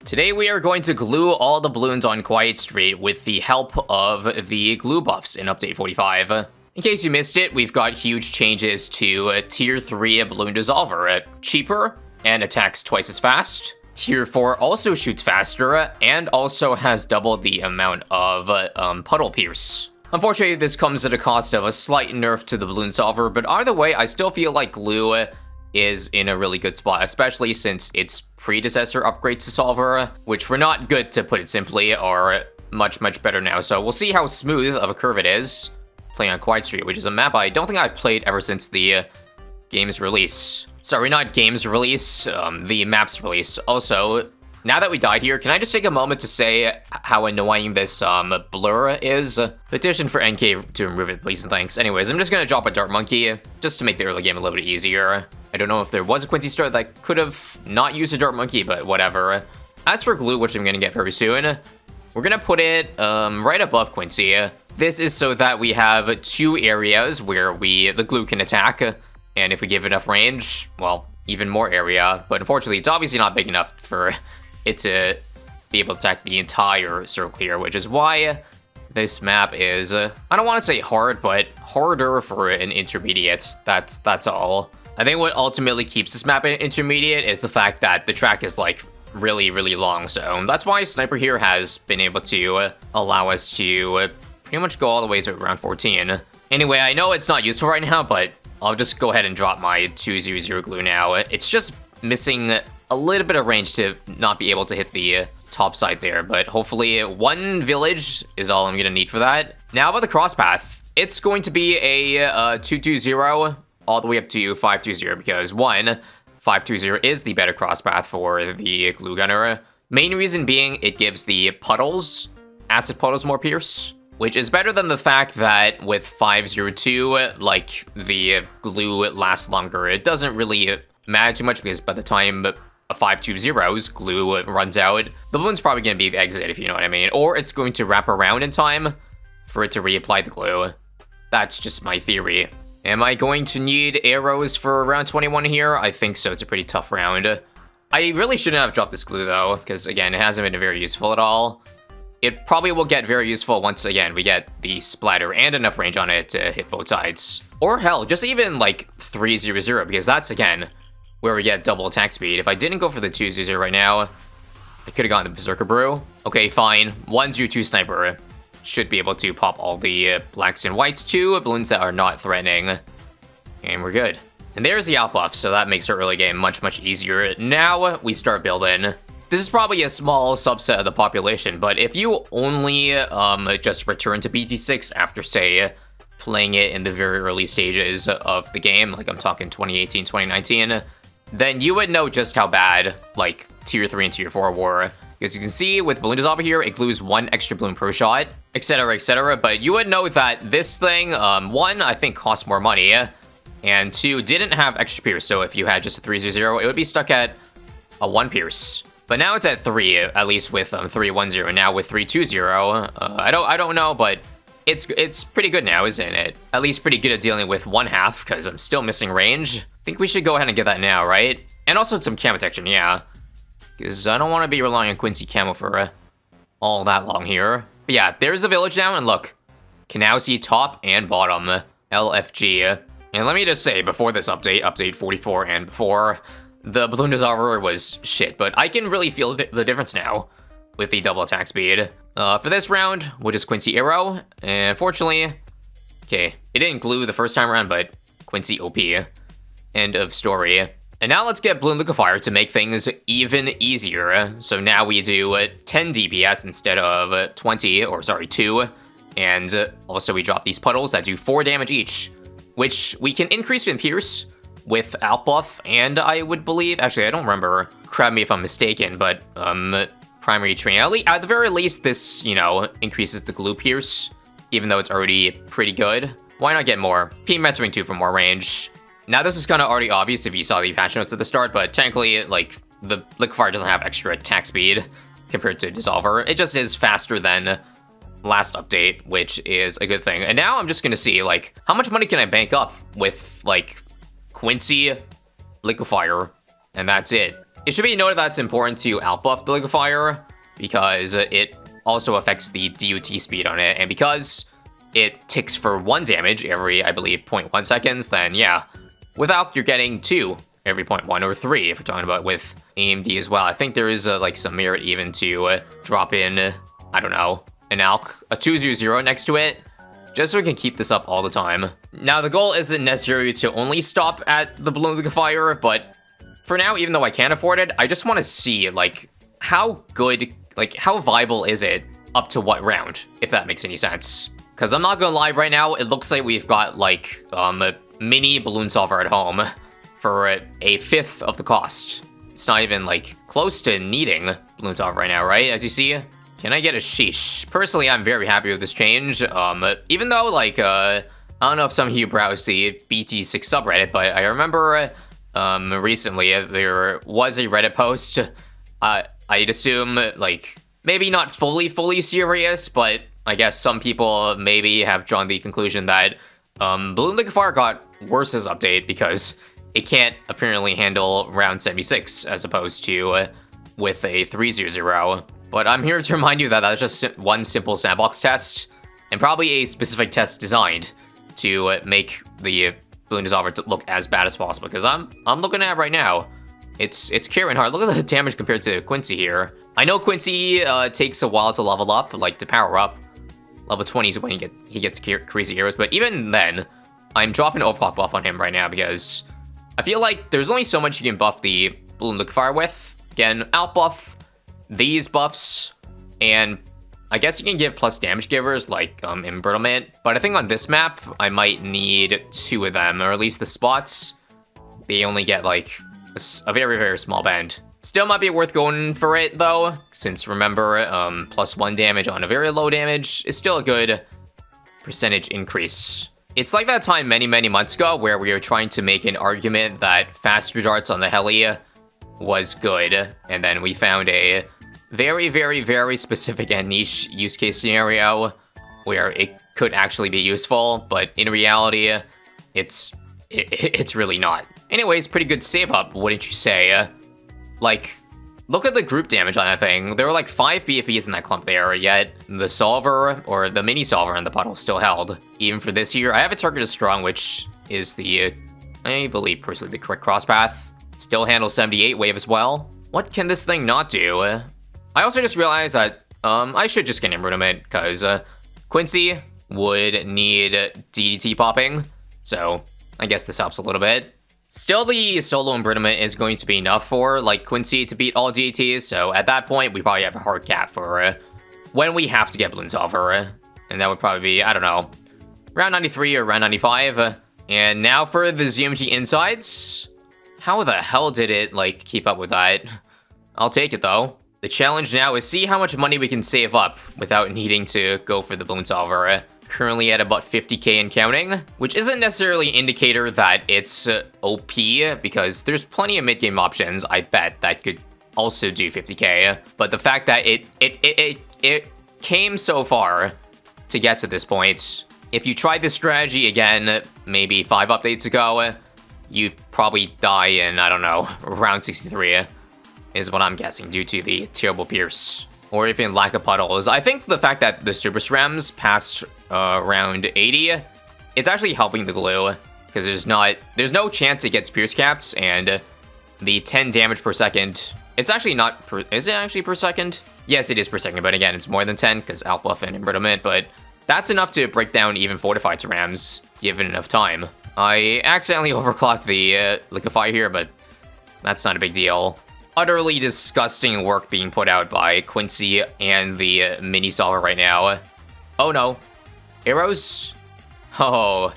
Today we are going to glue all the balloons on Quiet Street with the help of the glue buffs in Update 45. In case you missed it, we've got huge changes to Tier 3 Balloon Dissolver. Cheaper and attacks twice as fast. Tier 4 also shoots faster and also has double the amount of Puddle Pierce. Unfortunately, this comes at a cost of a slight nerf to the Bloon Dissolver, but either way, I still feel like glue is in a really good spot, especially since its predecessor upgrades to Solver, which were not good to put it simply, are much better now. So we'll see how smooth of a curve it is playing on Quiet Street, which is a map I don't think I've played ever since the game's release. Sorry, not game's release, the map's release. Also, now that we died here, can I just take a moment to say how annoying this blur is? Petition for NK to remove it, please and thanks. Anyways, I'm just gonna drop a Dart Monkey just to make the early game a little bit easier. I don't know if there was a Quincy start that could have not used a Dart Monkey, but whatever. As for glue, which I'm gonna get very soon, we're gonna put it right above Quincy. This is so that we have two areas where the glue can attack, and if we give enough range, well, even more area. But unfortunately, it's obviously not big enough for it to be able to attack the entire circle here, which is why this map is, I don't want to say hard, but harder for an intermediate. That's all. I think what ultimately keeps this map an intermediate is the fact that the track is like really long. So that's why Sniper here has been able to allow us to pretty much go all the way to round 14. Anyway, I know it's not useful right now, but I'll just go ahead and drop my 200 glue now. It's just missing a little bit of range to not be able to hit the top side there, but hopefully one village is all I'm gonna need for that. Now about the cross path, it's going to be a 220 all the way up to 520 because 520 is the better cross path for the glue gunner. Main reason being it gives the puddles, acid puddles, more pierce, which is better than the fact that with 502, like, the glue lasts longer. It doesn't really matter too much because by the time a 520's glue runs out, the balloon's probably going to be the exit, if you know what I mean. Or it's going to wrap around in time for it to reapply the glue. That's just my theory. Am I going to need arrows for round 21 here? I think so. It's a pretty tough round. I really shouldn't have dropped this glue, though, because, again, it hasn't been very useful at all. It probably will get very useful once, again, we get the splatter and enough range on it to hit both sides. Or, hell, just even, like, 300, because that's, again, where we get double attack speed. If I didn't go for the 200 right now, I could have gotten the Berserker Brew. Okay, fine. 102 Sniper should be able to pop all the blacks and whites too, balloons that are not threatening. And we're good. And there's the out buff, so that makes our early game much easier. Now we start building. This is probably a small subset of the population, but if you only just return to BT6 after, say, playing it in the very early stages of the game, like I'm talking 2018, 2019, then you would know just how bad, like, Tier 3 and Tier 4 were. Because you can see with Bloon Dissolver here, it glues one extra balloon per shot, etc, but you would know that this thing, one, I think cost more money, and two, didn't have extra pierce, so if you had just a 300, it would be stuck at a 1 pierce. But now it's at 3, at least with 310. Now with 320, I don't know, but it's pretty good now, isn't it? At least pretty good at dealing with 1/2, because I'm still missing range. I think we should go ahead and get that now, right? And also some camo protection, yeah. Because I don't want to be relying on Quincy camo for all that long here. But yeah, there's the village now, and look. Can now see top and bottom. LFG. And let me just say, before this update, update 44 and before, the Bloon Dissolver was shit. But I can really feel the difference now with the double attack speed. For this round, we'll just Quincy Arrow. And fortunately, okay, it didn't glue the first time around, but Quincy OP. End of story. And now let's get Bloon Liquefier to make things even easier. So now we do 10 DPS instead of 20, or sorry, 2. And also we drop these puddles that do 4 damage each, which we can increase in pierce with out buff, and I would believe, actually I don't remember, crab me if I'm mistaken, but primary train, at the very least this, you know, increases the glue pierce, even though it's already pretty good. Why not get more? P mentoring 2 for more range. Now, this is kind of already obvious if you saw the patch notes at the start, but technically, like, the liquefier doesn't have extra attack speed compared to Dissolver. It just is faster than last update, which is a good thing. And now I'm just gonna see, like, how much money can I bank up with, like, Quincy, Liquefier, and that's it. It should be noted that it's important to outbuff the liquefier because it also affects the DUT speed on it, and because it ticks for 1 damage every, I believe, 0.1 seconds, then yeah, without you're getting 2 every 0.1 or 3 if we're talking about with AMD as well. I think there is like some merit even to drop in, I don't know, an ALK, a 200 next to it, just so we can keep this up all the time. Now, the goal isn't necessarily to only stop at the Bloon liquefier, but for now, even though I can't afford it, I just want to see, like, how good, like, how viable is it up to what round, if that makes any sense. Because I'm not gonna lie, right now, it looks like we've got, like, a mini balloon solver at home for a fifth of the cost. It's not even, like, close to needing balloon solver right now, right? As you see. Can I get a sheesh? Personally, I'm very happy with this change. Even though, like, I don't know if some of you browse the BT6 subreddit, but I remember recently there was a Reddit post. I'd assume, like, maybe not fully serious, but I guess some people maybe have drawn the conclusion that Bloon liquefier got worse this update because it can't apparently handle round 76 as opposed to with a 300. But I'm here to remind you that that's just one simple sandbox test, and probably a specific test designed to make the Bloon Dissolver look as bad as possible. Because I'm looking at it right now, it's carrying hard. Look at the damage compared to Quincy here. I know Quincy takes a while to level up, like to power up. Level 20 is when he gets crazy heroes, but even then, I'm dropping overclock buff on him right now because I feel like there's only so much you can buff the Bloon liquefier with. Again, out buff these buffs, and I guess you can give plus damage givers like embrittlement, but I think on this map I might need 2 of them, or at least the spots. They only get like a very small bend. Still might be worth going for it though, since remember plus 1 damage on a very low damage is still a good percentage increase. It's like that time many months ago where we were trying to make an argument that faster darts on the heli was good, and then we found a very specific and niche use case scenario where it could actually be useful, but in reality, it's really not. Anyways, pretty good save up, wouldn't you say? Like, look at the group damage on that thing. There were like 5 BFBs in that clump there, yet the solver, or the mini solver in the puddle still held. Even for this here, I have a targeted strong, which is the, I believe personally, the correct cross path. Still handles 78 wave as well. What can this thing not do? I also just realized that I should just get embrittlement, because Quincy would need DDT popping, so I guess this helps a little bit. Still, the solo embrittlement is going to be enough for, like, Quincy to beat all DDTs, so at that point, we probably have a hard cap for when we have to get Bloon Solver, and that would probably be, I don't know, round 93 or round 95. And now for the ZMG insides. How the hell did it, like, keep up with that? I'll take it, though. The challenge now is see how much money we can save up without needing to go for the Bloon Solver. Currently at about 50k and counting, which isn't necessarily an indicator that it's OP, because there's plenty of mid-game options, I bet, that could also do 50k. But the fact that it came so far to get to this point, if you tried this strategy again, maybe 5 updates ago, you'd probably die in, I don't know, round 63, is what I'm guessing, due to the terrible Pierce. Or even lack of puddles. I think the fact that the Super Srams passed round 80, it's actually helping the glue, because there's no chance it gets Pierce caps, and the 10 damage per second, it's actually not per, is it actually per second? Yes, it is per second, but again, it's more than 10, because outbuff and embrittlement, but that's enough to break down even fortified Rams, given enough time. I accidentally overclocked the liquefier here, but that's not a big deal. Utterly disgusting work being put out by Quincy and the mini solver right now. Oh no. Arrows? Oh,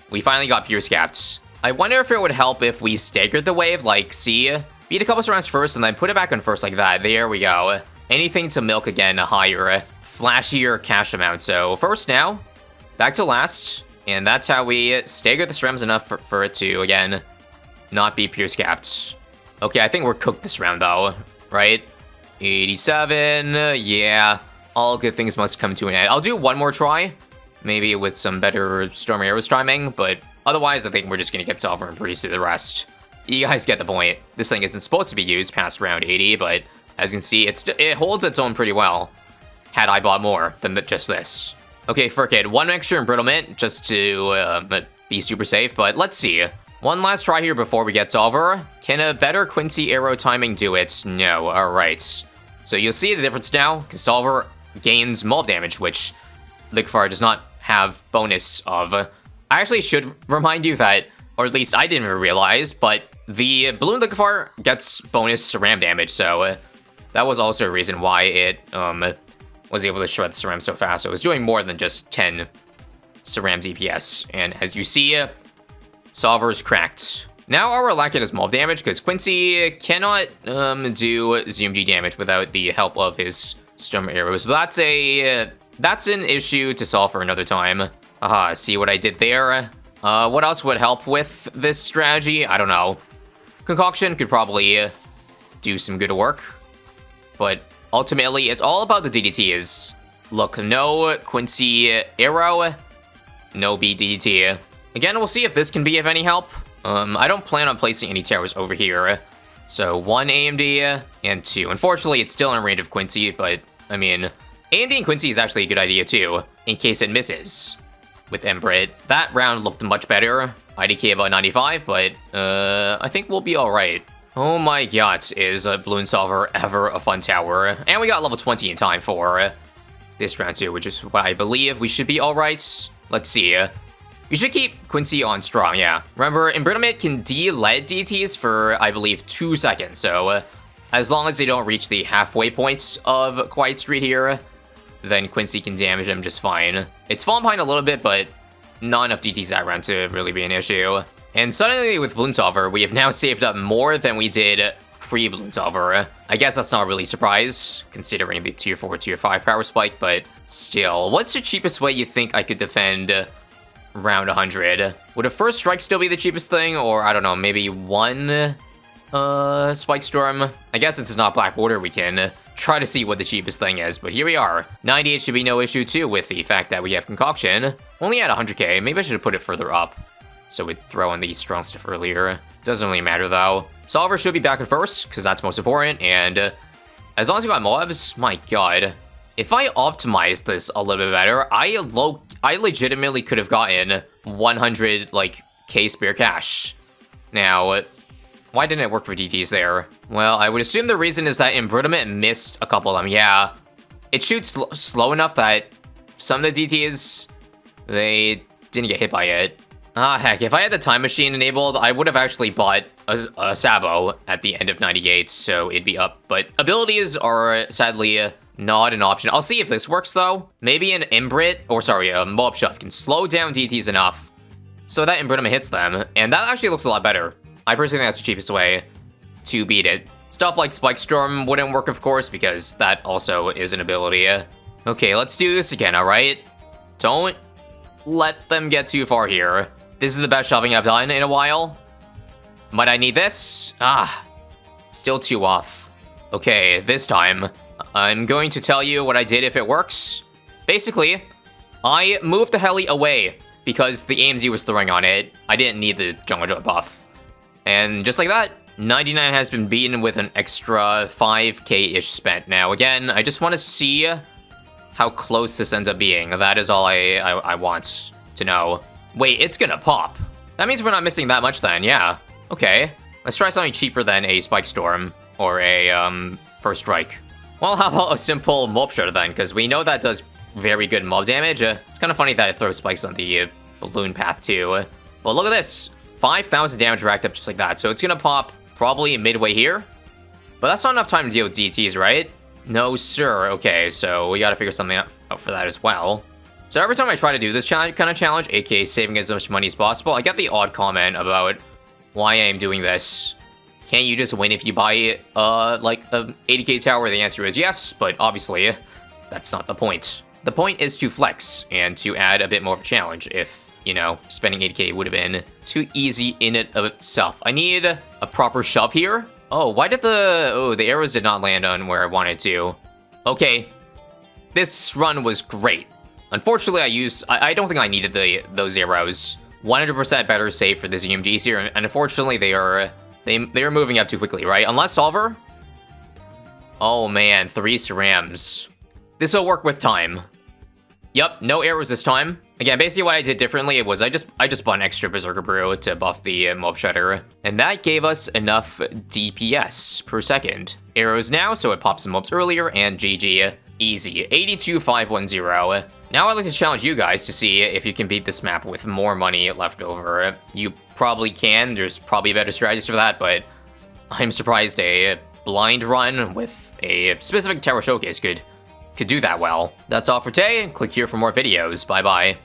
we finally got Pierce caps. I wonder if it would help if we staggered the wave, like, see? Beat a couple rounds first and then put it back on first like that. There we go. Anything to milk again a higher, flashier cash amount. So first now, back to last. And that's how we stagger the SRAMs enough for it to, again, not be Pierce capped. Okay, I think we're cooked this round, though, right? 87, yeah. All good things must come to an end. I'll do one more try, maybe with some better Storm Arrows timing, but otherwise, I think we're just gonna get Solver and breeze through the rest. You guys get the point. This thing isn't supposed to be used past round 80, but as you can see, it holds its own pretty well. Had I bought more than just this. Okay, Furkid, 1 extra embrittlement just to be super safe, but let's see. One last try here before we get Solver. Can a better Quincy arrow timing do it? No, alright. So you'll see the difference now, because Solver gains mob damage, which Liquefier does not have bonus of. I actually should remind you that, or at least I didn't even realize, but the Bloon Liquefier gets bonus Ceram damage, so that was also a reason why it was able to shred Ceram so fast. So it was doing more than just 10 Ceram DPS, and as you see, Solver's cracked. Now our lacking is mob damage, because Quincy cannot do ZMG damage without the help of his Storm Arrows. But that's an issue to solve for another time. Aha, see what I did there? What else would help with this strategy? I don't know. Concoction could probably do some good work. But ultimately, it's all about the DDTs. Look, no Quincy Arrow, no BDDT. Again, we'll see if this can be of any help. I don't plan on placing any towers over here. So 1 AMD and 2. Unfortunately, it's still in range of Quincy, but I mean, AMD and Quincy is actually a good idea too, in case it misses. With Embrit, that round looked much better. IDK about 95, but I think we'll be alright. Oh my god, is a Bloon Solver ever a fun tower. And we got level 20 in time for this round too, which is what I believe we should be alright. Let's see. You should keep Quincy on strong, yeah. Remember, Embrittlement can de-lead DTs for, I believe, 2 seconds. So, as long as they don't reach the halfway points of Quiet Street here, then Quincy can damage them just fine. It's fallen behind a little bit, but not enough DTs that round to really be an issue. And suddenly, with Bloon Solver, we have now saved up more than we did pre-Bloon Solver. I guess that's not really a surprise, considering the tier 4, tier 5 power spike, but still. What's the cheapest way you think I could defend round 100? Would a first strike still be the cheapest thing, or I don't know, maybe 1 Spike Storm? I guess since it's not Black Water, we can try to see what the cheapest thing is, but here we are. 98 should be no issue too with the fact that we have Concoction. Only at 100k, maybe I should have put it further up, so we'd throw in the strong stuff earlier. Doesn't really matter though. Solver should be back at first, because that's most important, and as long as we got mobs, my god. If I optimized this a little bit better, I legitimately could have gotten 100, like, K spare cash. Now, why didn't it work for DTs there? Well, I would assume the reason is that Embrittlement missed a couple of them. Yeah, it shoots slow enough that some of the DTs, they didn't get hit by it. Ah, heck, if I had the time machine enabled, I would have actually bought a Sabo at the end of 98, so it'd be up. But abilities are sadly not an option. I'll see if this works though. Maybe an Embrit, or sorry, a Mob Shove can slow down DTs enough so that Embrittlement hits them, and that actually looks a lot better. I personally think that's the cheapest way to beat it. Stuff like Spike Storm wouldn't work, of course, because that also is an ability. Okay, let's do this again, alright? Don't let them get too far here. This is the best shoving I've done in a while. Might I need this? Ah, still too off. Okay, this time, I'm going to tell you what I did if it works. Basically, I moved the heli away because the AMZ was throwing on it. I didn't need the Jungle Jump buff. And just like that, 99 has been beaten with an extra 5k-ish spent. Now, again, I just want to see how close this ends up being. That is all I want to know. Wait, it's gonna pop. That means we're not missing that much then, yeah. Okay, let's try something cheaper than a Spike Storm or a First Strike. Well, how about a simple Mob Shredder then, because we know that does very good mob damage. It's kind of funny that it throws spikes on the balloon path too. But look at this, 5,000 damage racked up just like that. So it's gonna pop probably midway here. But that's not enough time to deal with DTs, right? No, sir. Okay, so we gotta figure something out for that as well. So every time I try to do this kind of challenge, aka saving as much money as possible, I get the odd comment about why I am doing this. Can't you just win if you buy, like, a 80k tower? The answer is yes, but obviously, that's not the point. The point is to flex, and to add a bit more of a challenge if, you know, spending 80k would have been too easy in and of itself. I need a proper shove here. Oh, why did the arrows did not land on where I wanted to. Okay, this run was great. Unfortunately, I don't think I needed those arrows. 100% better save for the ZMGs here, and unfortunately, they are They were moving up too quickly, right? Unless Solver? Oh man, 3 cerams. This'll work with time. Yep, no arrows this time. Again, basically what I did differently was I just bought an extra Berserker Brew to buff the Mob Shredder, and that gave us enough DPS per second. Arrows now, so it pops some mobs earlier, and GG. Easy. 82,510. Now I'd like to challenge you guys to see if you can beat this map with more money left over. You probably can, there's probably better strategies for that, but I'm surprised a blind run with a specific Tower Showcase could do that well. That's all for today. Click here for more videos. Bye bye.